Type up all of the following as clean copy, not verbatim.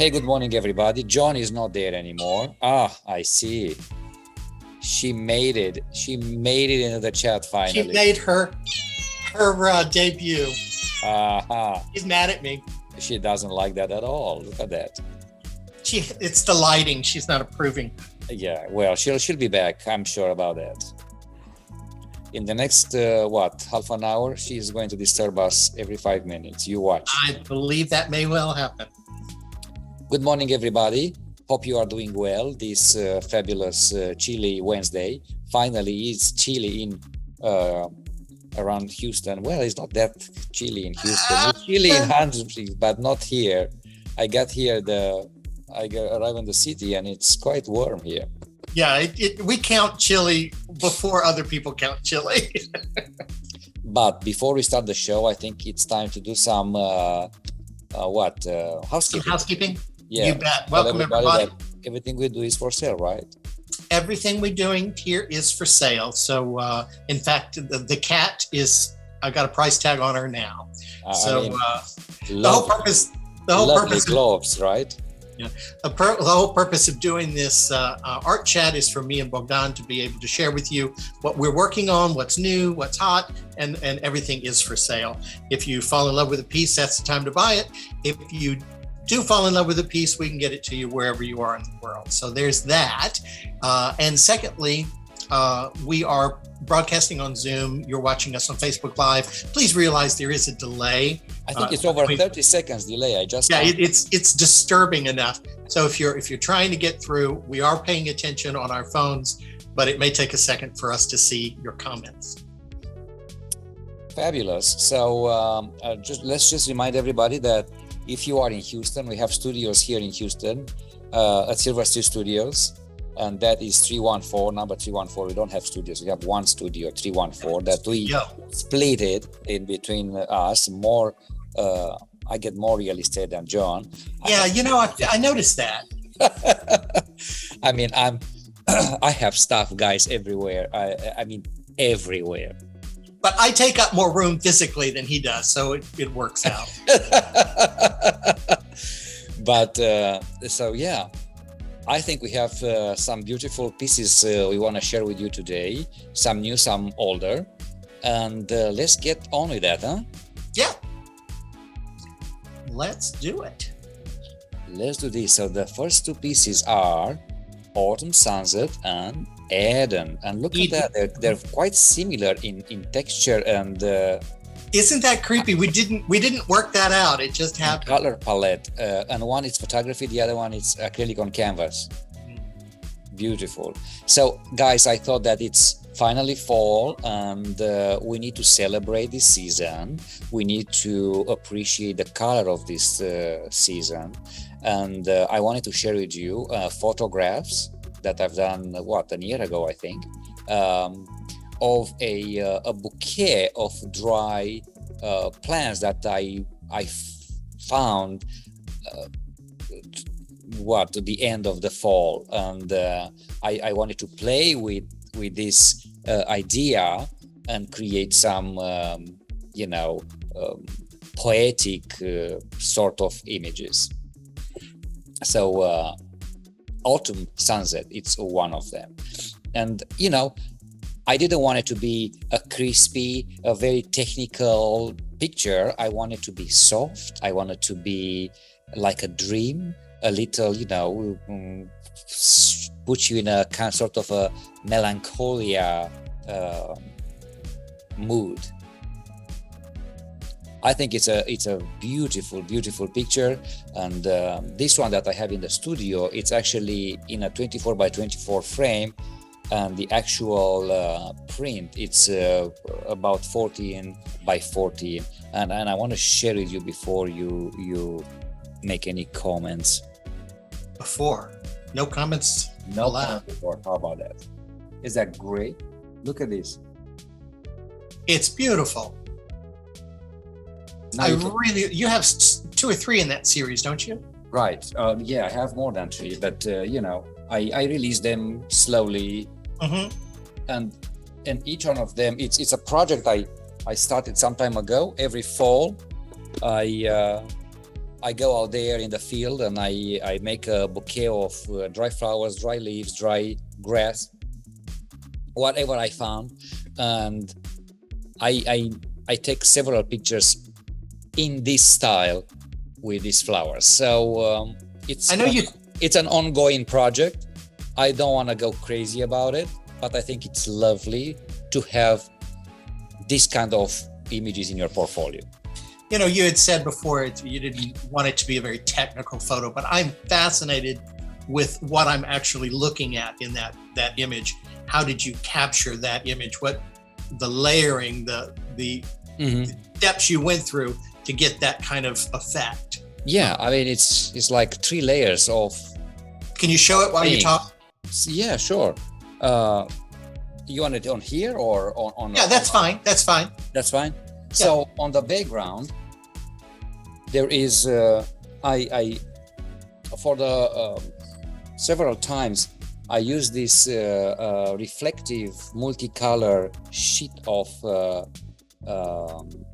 Hey, good morning, everybody. John is not there anymore. Ah, I see. She made it. She made it into the chat finally. She made her debut. Aha. She's mad at me. She doesn't like that at all. Look at that. It's the lighting. She's not approving. Yeah, well, she'll be back. I'm sure about that. In the next, half an hour, she's going to disturb us every 5 minutes. You watch. I believe that may well happen. Good morning, everybody. Hope you are doing well this fabulous chilly Wednesday. Finally, it's chilly in around Houston. Well, it's not that chilly in Houston. It's chilly in Huntsville, but not here. I arrived in the city and it's quite warm here. Yeah, we count chili before other people count chili. But before we start the show, I think it's time to do some housekeeping. Housekeeping? Yeah. You bet. Welcome, everybody. Everything we do is for sale, right? Everything we're doing here is for sale. So, in fact, the cat I've got a price tag on her now. The whole purpose of gloves, right? Yeah. The whole purpose of doing this art chat is for me and Bogdan to be able to share with you what we're working on, what's new, what's hot, and everything is for sale. If you fall in love with a piece, that's the time to buy it. If you do fall in love with a piece, we can get it to you wherever you are in the world. So there's that. And secondly, we are broadcasting on Zoom. You're watching us on Facebook Live. Please realize there is a delay. I think it's over 30 seconds delay. It's disturbing enough. So if you're trying to get through, we are paying attention on our phones, but it may take a second for us to see your comments. Fabulous. So let's just remind everybody that if you are in Houston, we have studios here in Houston at Silver Street Studios. And that is 314, number 314. We don't have studios. We have one studio, 314, that we split it in between us. More, I get more real estate than John. Yeah, I noticed that. I mean, I have stuff, guys, everywhere. I mean, everywhere. But I take up more room physically than he does, so it works out. But, yeah. I think we have some beautiful pieces we want to share with you today. Some new, some older. And let's get on with that, huh? Yeah. Let's do it. Let's do this. So the first two pieces are Autumn Sunset and Eden. And look at that. They're quite similar in texture and... Isn't that creepy? We didn't work that out. It just happened. Color palette, and one is photography, the other one is acrylic on canvas. Beautiful. So, guys, I thought that it's finally fall, and we need to celebrate this season. We need to appreciate the color of this season, and I wanted to share with you photographs that I've done a year ago, I think. Of a bouquet of dry plants that I found to the end of the fall, and I wanted to play with this idea and create some poetic sort of images. So Autumn Sunset, it's one of them, and I didn't want it to be a very technical picture. I want it to be soft. I want it to be like a dream, a little, put you in a kind sort of a melancholia mood. I think it's a beautiful, beautiful picture. And this one that I have in the studio, it's actually in a 24 by 24 frame. And the actual print, it's about 14 by 14. And I want to share with you before you make any comments. Before? No comments? No comments before. How about that? Is that great? Look at this. It's beautiful. You have 2 or 3 in that series, don't you? Right. Yeah, I have more than 3, but I release them slowly. Mm-hmm. And each one of them, it's a project I started some time ago. Every fall, I I go out there in the field and I make a bouquet of dry flowers, dry leaves, dry grass, whatever I found, and I take several pictures in this style with these flowers. So it's an ongoing project. I don't want to go crazy about it, but I think it's lovely to have this kind of images in your portfolio. You know, you had said before you didn't want it to be a very technical photo, but I'm fascinated with what I'm actually looking at in that image. How did you capture that image? What the layering, the steps you went through to get that kind of effect? Yeah, I mean, it's like 3 layers of. Can you show it while you talk? Yeah, sure. You want it on here or on? Yeah, that's fine. That's fine. That's fine. Yeah. So on the background, there is I for the several times I use this reflective multicolor sheet of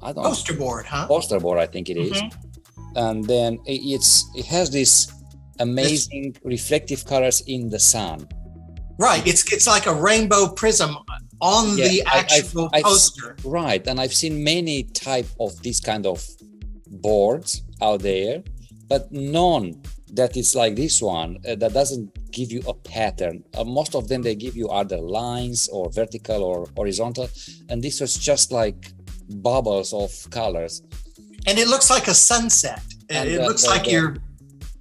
I don't poster board, huh? Poster board, I think it is. And then it has this amazing reflective colors in the sun. Right, it's like a rainbow prism on the actual poster. Right, and I've seen many type of this kind of boards out there, but none that is like this one that doesn't give you a pattern. Most of them, they give you either lines or vertical or horizontal, and this was just like bubbles of colors. And it looks like a sunset. It looks like you're...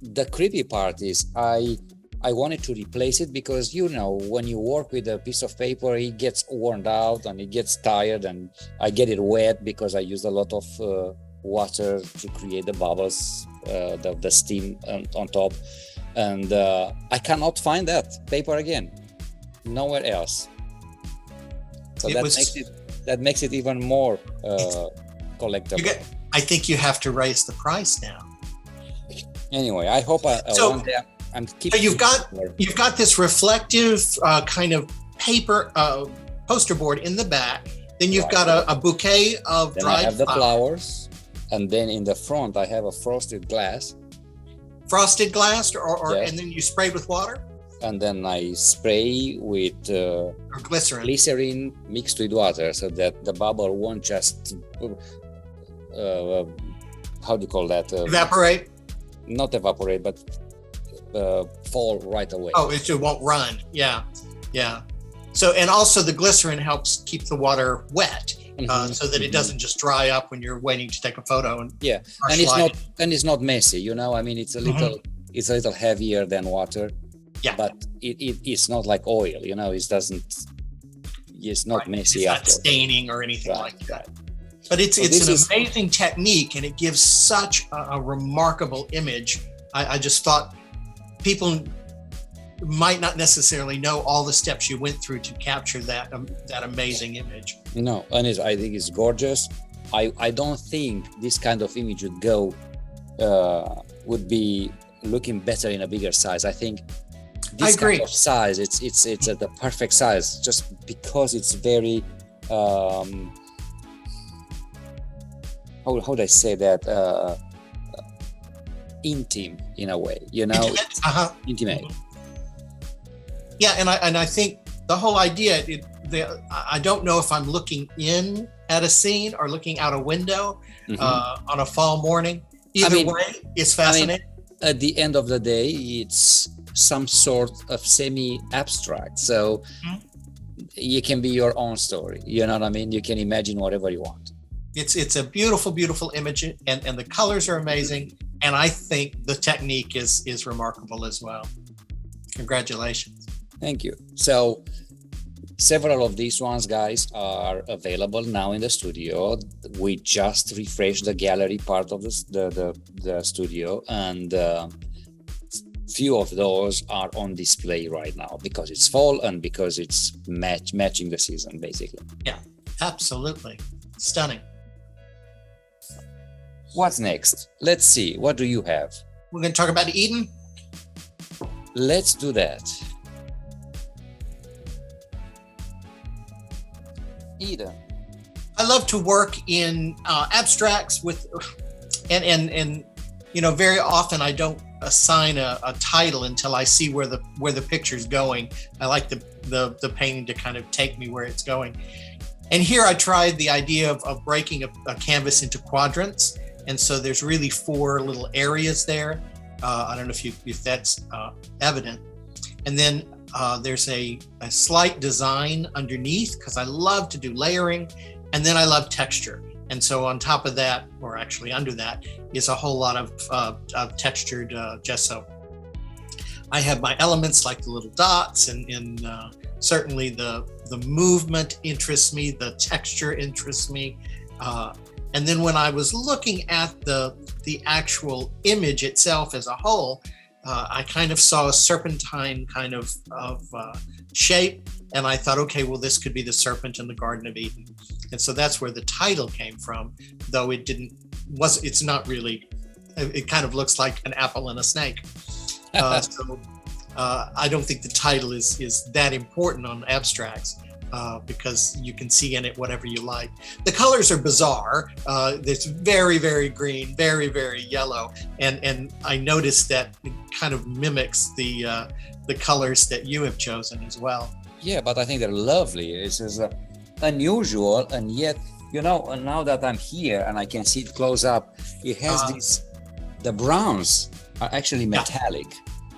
The creepy part is I wanted to replace it because, you know, when you work with a piece of paper, it gets worn out and it gets tired, and I get it wet because I use a lot of water to create the bubbles, the steam on top. And I cannot find that paper again, nowhere else. So that makes it even more collectible. I think you have to raise the price now. Anyway, I hope one day I'm keeping. So you've got this reflective kind of paper poster board in the back. Then you've got a bouquet of then dried I have the flowers, and then in the front I have a frosted glass. Frosted glass, or Yes. and then you spray with water And then I spray with or glycerin mixed with water, so that the bubble won't just how do you call that? Evaporate. Not evaporate, but fall right away. Oh, it won't run. Yeah. So, and also the glycerin helps keep the water wet, so that it doesn't just dry up when you're waiting to take a photo. And it's not messy. You know, I mean, it's a little heavier than water. Yeah. But it's not like oil. You know, it's not messy. It's not staining or anything like that. Right. But it's an amazing technique, and it gives such a remarkable image. I just thought people might not necessarily know all the steps you went through to capture that amazing image. No, and I think it's gorgeous. I don't think this kind of image would be looking better in a bigger size. I think this kind of size, it's at the perfect size, just because it's very how would I say that, intimate in a way, you know. Intimate. Yeah, and I think the whole idea, I don't know if I'm looking in at a scene or looking out a window on a fall morning. Either way, it's fascinating. At the end of the day, it's some sort of semi-abstract. So it can be your own story. You know what I mean? You can imagine whatever you want. It's a beautiful, beautiful image, and the colors are amazing. And I think the technique is remarkable as well. Congratulations. Thank you. So several of these ones, guys, are available now in the studio. We just refreshed the gallery part of the studio, and few of those are on display right now because it's fall and because it's matching the season, basically. Yeah, absolutely. Stunning. What's next? Let's see. What do you have? We're going to talk about Eden. Let's do that. Eden. I love to work in abstracts with and very often I don't assign a title until I see where the picture's going. I like the painting to kind of take me where it's going. And here I tried the idea of breaking a canvas into quadrants. And so there's really 4 little areas there. I don't know if that's evident. And then there's a slight design underneath, because I love to do layering, and then I love texture. And so on top of that, or actually under that, is a whole lot of textured gesso. I have my elements like the little dots, and certainly the movement interests me, the texture interests me. And then when I was looking at the actual image itself as a whole, I kind of saw a serpentine kind of shape, and I thought, okay, well, this could be the serpent in the Garden of Eden. And so that's where the title came from, though it's not really, it kind of looks like an apple and a snake. So I don't think the title is that important on abstracts, because you can see in it whatever you like. The colors are bizarre. It's very, very green, very, very yellow. And I noticed that it kind of mimics the colors that you have chosen as well. Yeah, but I think they're lovely. It's unusual, and yet, now that I'm here and I can see it close up, it has the browns are actually metallic.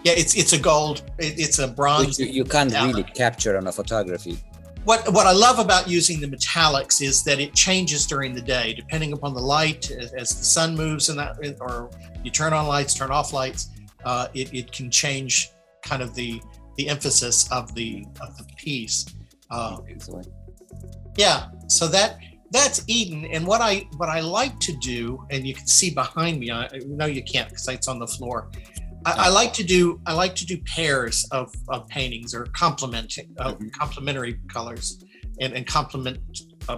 Yeah, it's a gold, it's a bronze. Which you can't really capture on a photography. What I love about using the metallics is that it changes during the day, depending upon the light, as the sun moves, or you turn on lights, turn off lights, it can change kind of the emphasis of the piece. Yeah, so that's Eden. And what I like to do, and you can see behind me, no, you can't because it's on the floor. I like to do pairs of paintings, or complementary colors and complement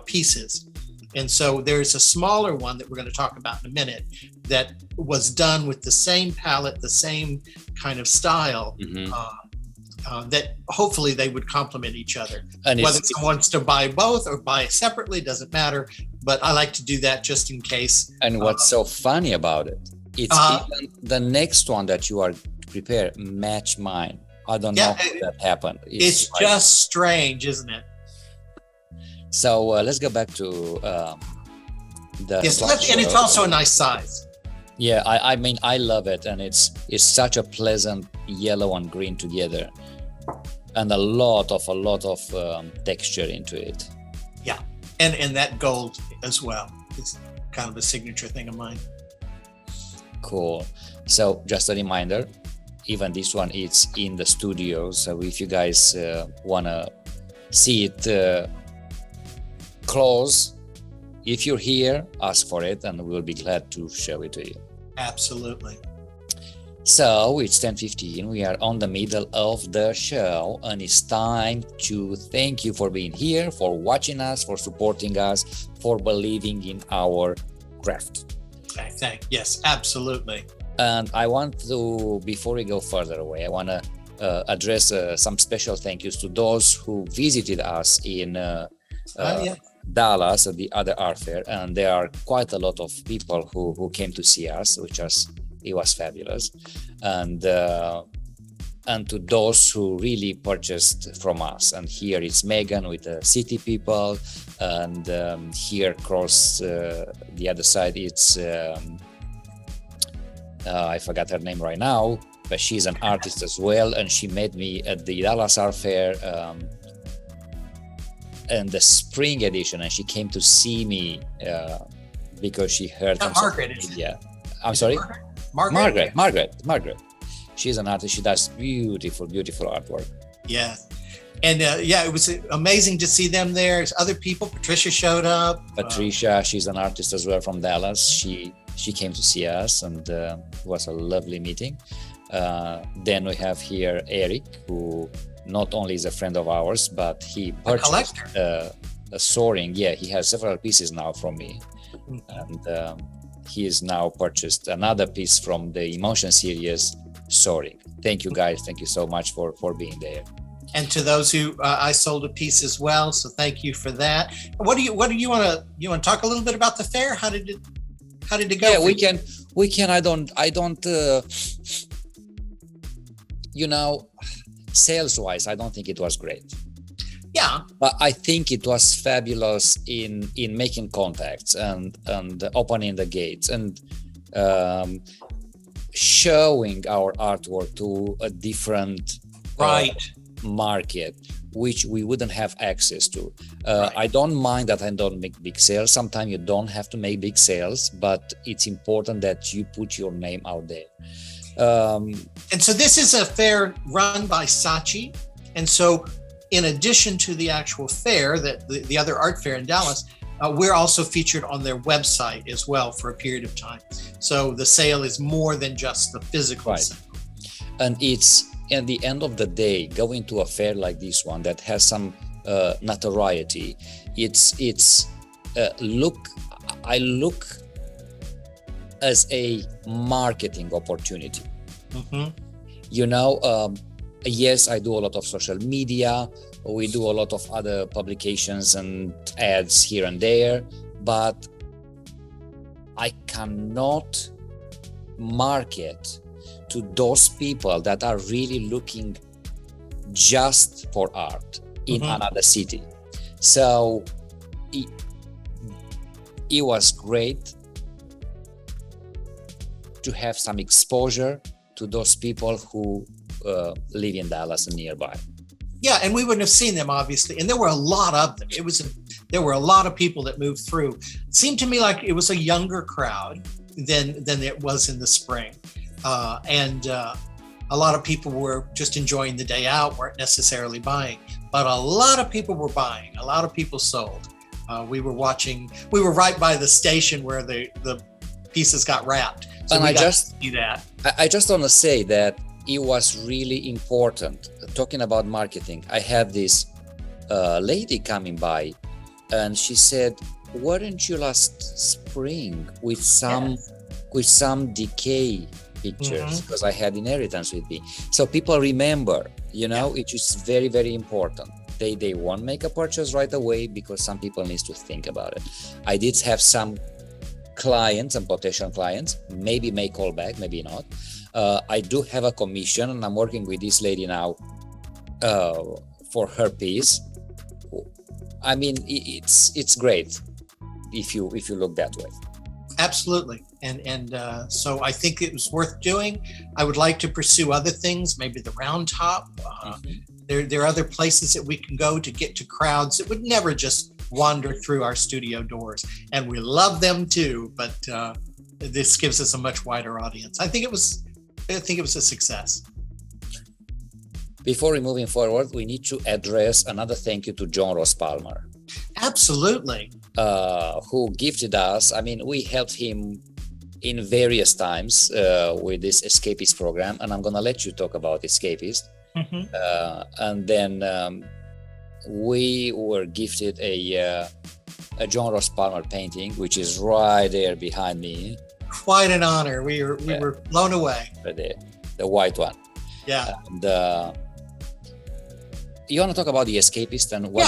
pieces. And so there's a smaller one that we're going to talk about in a minute that was done with the same palette, the same kind of style, that hopefully they would complement each other. And whether someone wants to buy both or buy separately doesn't matter, but I like to do that just in case. And what's so funny about it, it's even the next one that you are prepared match mine. I don't know how that happened. It's just strange, isn't it? So let's go back to the and it's also a nice size. Yeah, I mean, I love it, and it's such a pleasant yellow and green together, and a lot of texture into it. Yeah, and that gold as well. It's kind of a signature thing of mine. Cool. So just a reminder, even this one is in the studio. So if you guys wanna see it close, if you're here, ask for it, and we'll be glad to show it to you. Absolutely. So it's 10:15. We are on the middle of the show, and it's time to thank you for being here, for watching us, for supporting us, for believing in our craft. Yes, absolutely. And I want to, before we go further away, I want to address some special thank yous to those who visited us in Dallas at the other art fair, and there are quite a lot of people who came to see us, it was fabulous. And to those who really purchased from us, and here it's Megan with the City People, and here across the other side it's I forgot her name right now, but she's an artist as well, and she met me at the Dallas Art Fair in the spring edition, and she came to see me because she heard from Margaret. I'm sorry, Margaret. She's an artist. She does beautiful artwork. Yeah. And it was amazing to see them there. There's other people. Patricia showed up. Patricia, she's an artist as well from Dallas. She came to see us, and it was a lovely meeting. Then we have here Eric, who not only is a friend of ours, but he purchased a soaring. Yeah, he has several pieces now from me, and he has now purchased another piece from the Emotion series, Soaring. Thank you, guys. Thank you so much for being there. And to those who I sold a piece as well, so thank you for that. What do you want to talk a little bit about the fair? How did it go? Yeah, We can. I don't. Sales-wise, I don't think it was great. Yeah. But I think it was fabulous in making contacts and opening the gates and showing our artwork to a different market, which we wouldn't have access to. I don't mind that I don't make big sales. Sometimes you don't have to make big sales, but it's important that you put your name out there. And so this is a fair run by Saatchi. And so in addition to the actual fair, that the other art fair in Dallas, we're also featured on their website as well for a period of time. So the sale is more than just the physical sale. And it's, at the end of the day, going to a fair like this one that has some notoriety, I look as a marketing opportunity. Yes, I do a lot of social media. We do a lot of other publications and ads here and there, but I cannot market to those people that are really looking just for art in another city. So it was great to have some exposure to those people who live in Dallas and nearby. Yeah, and we wouldn't have seen them, obviously. And there were a lot of them. There were a lot of people that moved through. It seemed to me like it was a younger crowd than it was in the spring. And a lot of people were just enjoying the day out, weren't necessarily buying. But a lot of people were buying. A lot of people sold. We were right by the station where the pieces got wrapped. So and I just see that. I just want to say that it was really important. Talking about marketing, I had this lady coming by, and she said, "Weren't you last spring with some decay pictures?" Because I had inheritance with me. So people remember, it is very, very important. They won't make a purchase right away because some people need to think about it. I did have some clients and potential clients, maybe may call back, maybe not. I do have a commission, and I'm working with this lady now for her piece. I mean, it's great if you look that way. Absolutely, and so I think it was worth doing. I would like to pursue other things, maybe the Round Top. There are other places that we can go to get to crowds that would never just wander through our studio doors, and we love them too. But this gives us a much wider audience. I think it was a success. Before we moving forward, we need to address another thank you to John Ross Palmer. Absolutely. Who gifted us. I mean, we helped him in various times with this Escapist program, and I'm gonna let you talk about Escapist. And then we were gifted a John Ross Palmer painting, which is right there behind me. Quite an honor. We were blown away. The white one. Yeah. And, you want to talk about the Escapist and what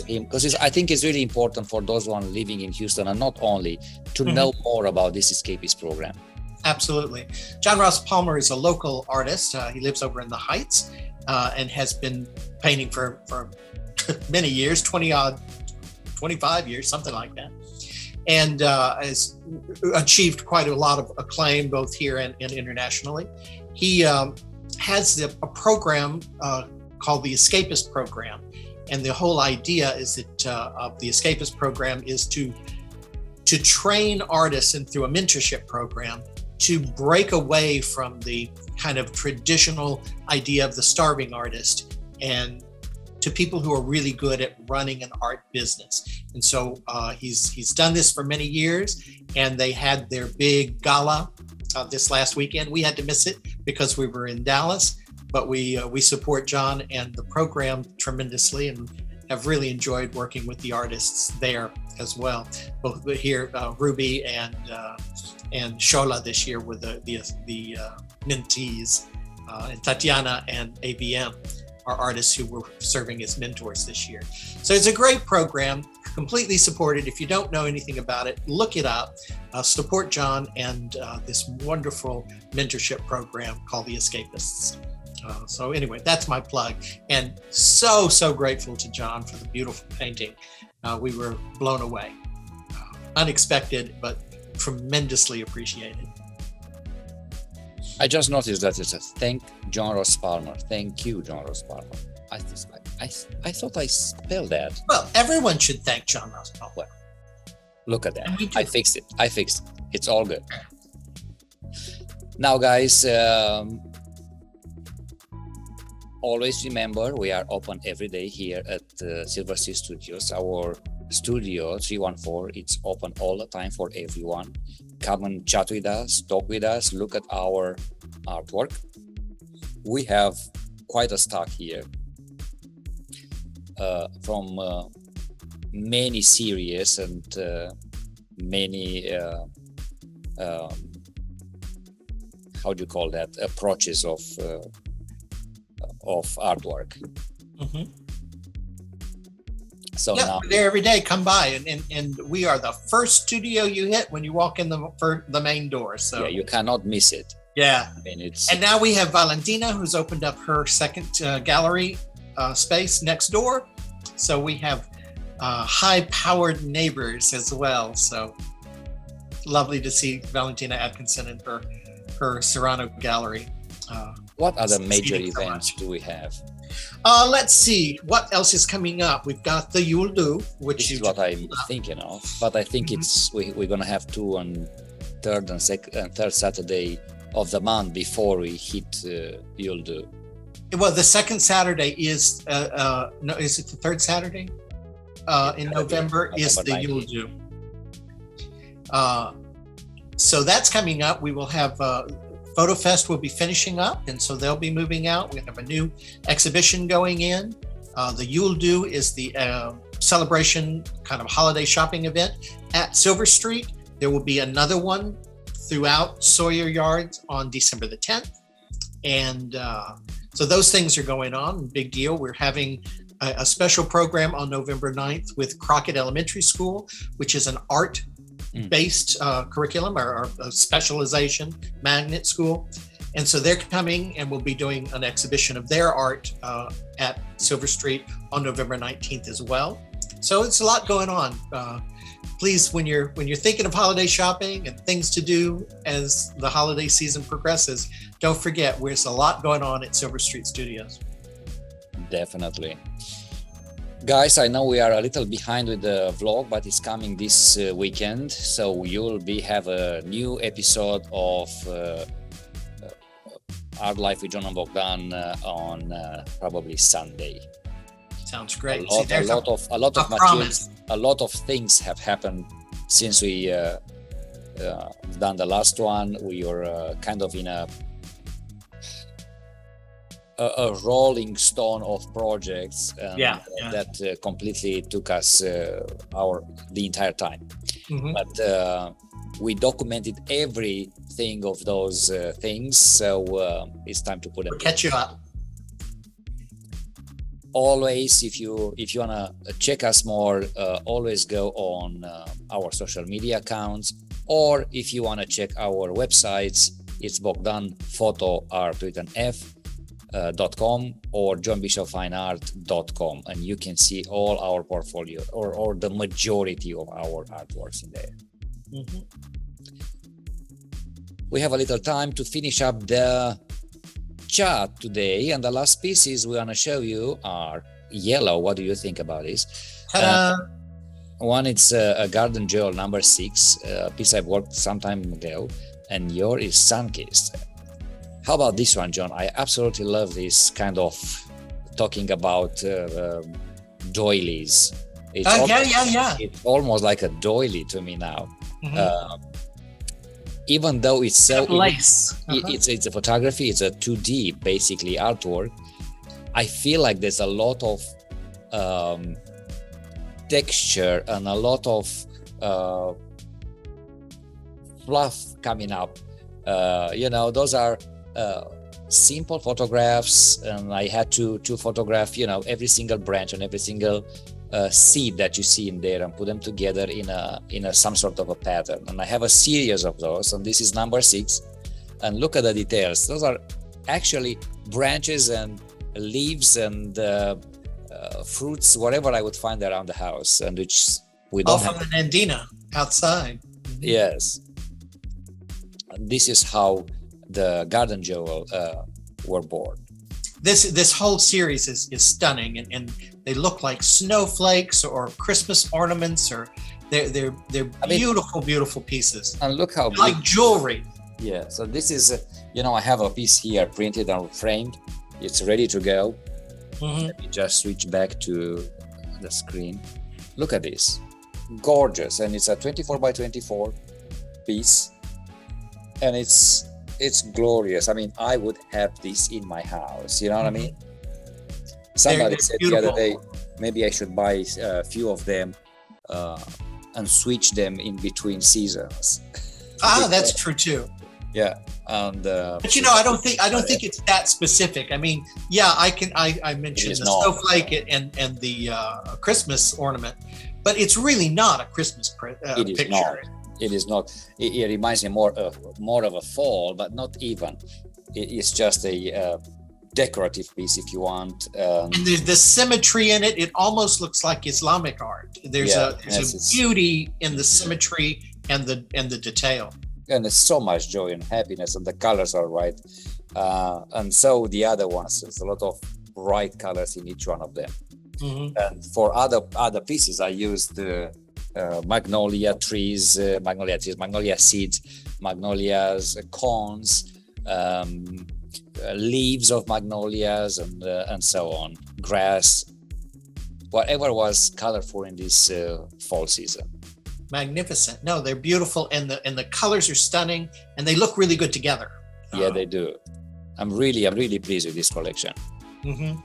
him? Because I think it's really important for those one living in Houston, and not only to know more about this Escapist program. Absolutely. John Ross Palmer is a local artist. He lives over in the Heights and has been painting for many years, 25 years, something like that. And has achieved quite a lot of acclaim both here and internationally. He has a program called the Escapist Program. And the whole idea is that of the Escapist Program is to train artists, and through a mentorship program, to break away from the kind of traditional idea of the starving artist and to people who are really good at running an art business. And so he's done this for many years, and they had their big gala this last weekend. We had to miss it because we were in Dallas, but we support John and the program tremendously, and have really enjoyed working with the artists there as well. Both here, Ruby and Shola this year were the mentees, and Tatiana and ABM our artists who were serving as mentors this year. So it's a great program, completely supported. If you don't know anything about it, look it up. Support John and this wonderful mentorship program called The Escapists. So anyway, that's my plug. And so grateful to John for the beautiful painting. We were blown away. Unexpected, but tremendously appreciated. I just noticed that it's a thank John Ross Palmer. Thank you, John Ross Palmer. I thought I spelled that. Well, everyone should thank John Ross Palmer. Well, look at that. I fixed it. It's all good. Now, guys, always remember we are open every day here at Silver Sea Studios. Our studio 314, it's open all the time for everyone. Come and chat with us, talk with us, look at our artwork. We have quite a stock here from many series and many how do you call that, approaches of artwork. Mm-hmm. So yeah, now we're there every day. Come by, and we are the first studio you hit when you walk in the main door. So yeah, you cannot miss it. Yeah, I mean, it's. And now we have Valentina, who's opened up her second gallery space next door. So we have high-powered neighbors as well. So lovely to see Valentina Atkinson and her Serrano gallery. What other major events do we have? Let's see what else is coming up. We've got the Yule Do, which is what I'm thinking of, but I think it's we're gonna have two on third and third Saturday of the month before we hit Yule Do. Well, the second Saturday is no, is it the third Saturday in November? Is the Yule Do. So that's coming up. We will have. Photo Fest will be finishing up, and so they'll be moving out. We have a new exhibition going in. The Yule Do is the celebration kind of holiday shopping event at Silver Street. There will be another one throughout Sawyer Yards on December the 10th. And so those things are going on. Big deal. We're having a special program on November 9th with Crockett Elementary School, which is an art based curriculum or a specialization magnet school. And so they're coming and we'll be doing an exhibition of their art at Silver Street on November 19th as well. So it's a lot going on. Please, when you're thinking of holiday shopping and things to do as the holiday season progresses, don't forget there's a lot going on at Silver Street Studios. Definitely. Guys, I know we are a little behind with the vlog, but it's coming this weekend, so you'll have a new episode of Art Life with John and Bogdan on probably Sunday. Sounds great. A lot of materials, a lot of things have happened since we done the last one. We were kind of in a rolling stone of projects that completely took us the entire time. Mm-hmm. But we documented everything of those things, so it's time to put them. We'll catch you up. Always, if you wanna check us more, always go on our social media accounts, or if you wanna check our websites, it's Bogdan Photo Art with an F. .com or johnbishopfineart.com, and you can see all our portfolio or the majority of our artworks in there. Mm-hmm. We have a little time to finish up the chat today, and the last pieces we're gonna show you are yellow. What do you think about this? One, it's a Garden Jewel number 6, a piece I've worked some time ago, and yours is Sunkissed. How about this one, John? I absolutely love this kind of talking about doilies. It's almost like a doily to me now. Mm-hmm. Even though it's so it's a photography, it's a 2D basically artwork. I feel like there's a lot of texture and a lot of fluff coming up. Those are simple photographs, and I had to photograph, you know, every single branch and every single seed that you see in there, and put them together in a some sort of a pattern. And I have a series of those, and this is number 6. And look at the details. Those are actually branches and leaves and fruits, whatever I would find around the house, and which we don't from an andina outside. Yes. This is how the garden jewel were born. This whole series is stunning, and they look like snowflakes or Christmas ornaments, or they're beautiful, beautiful pieces. And look how like jewelry. Yeah. So this is, you know, I have a piece here printed and framed. It's ready to go. Let me just switch back to the screen. Look at this, gorgeous, and it's a 24 by 24 piece, and it's glorious. I mean, I would have this in my house. You know what I mean? Somebody said beautiful. The other day, maybe I should buy a few of them and switch them in between seasons. That's true too. Yeah, and but you know, I don't think it's that specific. I mean, yeah, I mentioned the snowflake and the Christmas ornament, but it's really not a Christmas picture. It is not. It reminds me more of a fall, but not even. It's just a decorative piece, if you want. And there's the symmetry in it. It almost looks like Islamic art. There's a beauty in the symmetry and the detail. And there's so much joy and happiness, and the colors are right. And so the other ones, there's a lot of bright colors in each one of them. And for other pieces, I used the magnolia trees, magnolia seeds, magnolias, cones, leaves of magnolias, and so on, grass, whatever was colorful in this fall season. Magnificent. No, they're beautiful, and the colors are stunning, and they look really good together. Yeah, they do. I'm really pleased with this collection. And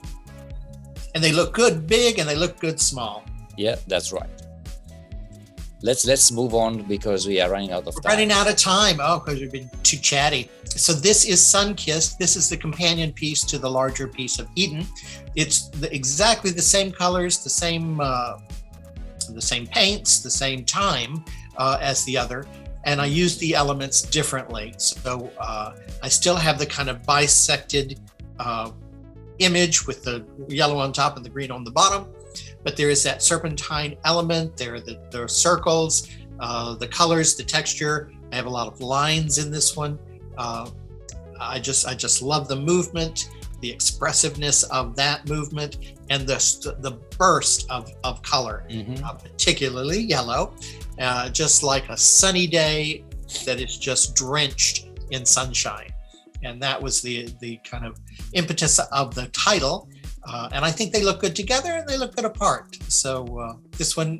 they look good big, and they look good small. Yeah, that's right. Let's move on, because we are running out of time. Running out of time. Oh, because we've been too chatty. So this is Sun-Kissed. This is the companion piece to the larger piece of Eden. It's exactly the same colors, the same paints, the same time as the other, and I use the elements differently. So I still have the kind of bisected image with the yellow on top and the green on the bottom, but there is that serpentine element. There are the circles, the colors, the texture. I have a lot of lines in this one. I just love the movement, the expressiveness of that movement, and the burst of color, particularly yellow, just like a sunny day that is just drenched in sunshine. And that was the kind of impetus of the title. And I think they look good together, and they look good apart. So this one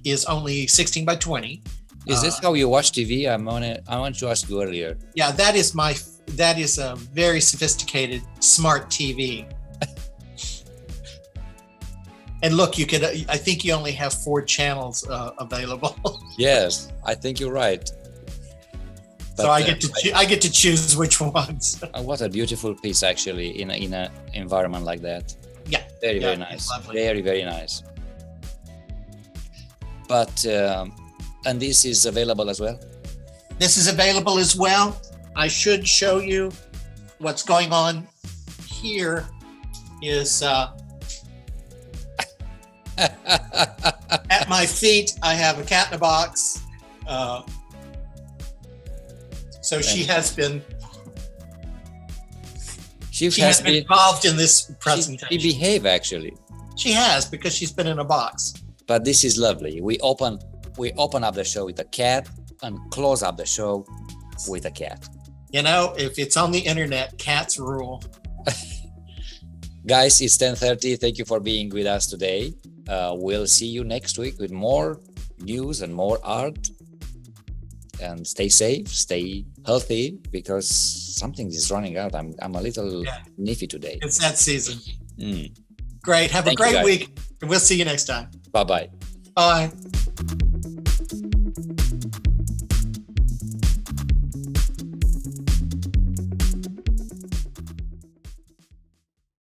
is only 16 by 20. Is this how you watch TV? I want to ask you earlier. Yeah, that is a very sophisticated smart TV. And look, I think you only have 4 channels available. Yes, I think you're right. But, so I get to choose which ones. What a beautiful piece, actually, in an environment like that. Yeah, very nice. Very nice. But and this is available as well. This is available as well. I should show you what's going on here. Is at my feet, I have a cat in a box. So she has been involved in this presentation. She behaved, actually. She has, because she's been in a box. But this is lovely. We open up the show with a cat and close up the show with a cat. You know, if it's on the internet, cats rule. Guys, it's 10:30. Thank you for being with us today. We'll see you next week with more news and more art. And stay safe, stay healthy, because something is running out. I'm a little nippy today. It's that season. Great. Have a great week. And we'll see you next time. Bye-bye. Bye.